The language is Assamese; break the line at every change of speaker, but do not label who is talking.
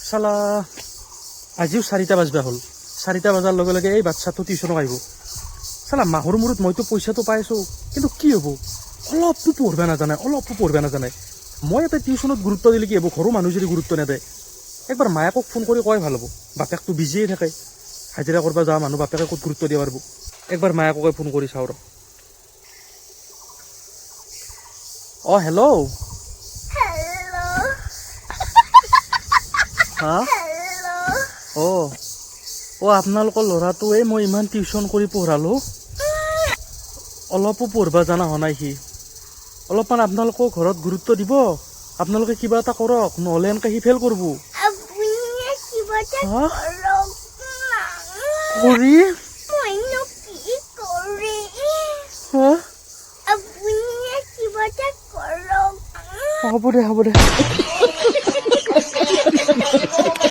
চালা আজিও 4টা বাজবা হ'ল 4টা বাজাৰ লগে লগে এই বাচ্চাটো টিউশ্যনক আহিব চালা মাহৰ মূৰত মইতো পইচাটো পাই আছোঁ কিন্তু কি হ'ব অলপো পঢ়িব নাজানে মই এটা টিউশ্যনত গুৰুত্ব দিলে কি হ'ব ঘৰৰ মানুহ যদি গুৰুত্ব নেদে একবাৰ মায়াকক ফোন কৰি কয় ভাল হ'ব বাপেকটো বিজিয়ে থাকে হাজিৰা কৰিব যোৱা মানুহ বাপেকে ক'ত গুৰুত্ব দিব পাৰিব একবাৰ মায়াককে ফোন কৰি চাওঁ ৰ অঁ হেল্ল' হা অঁ আপোনালোকৰ ল'ৰাটোৱে মই ইমান টিউশ্যন কৰি পঢ়ালোঁ অলপো পঢ়িব জনা হোৱা নাই সি অলপমান আপোনালোকৰ ঘৰত গুৰুত্ব দিব আপোনালোকে কিবা এটা কৰক নহ'লে এনেকৈ সি ফেইল কৰিব হ'ব দে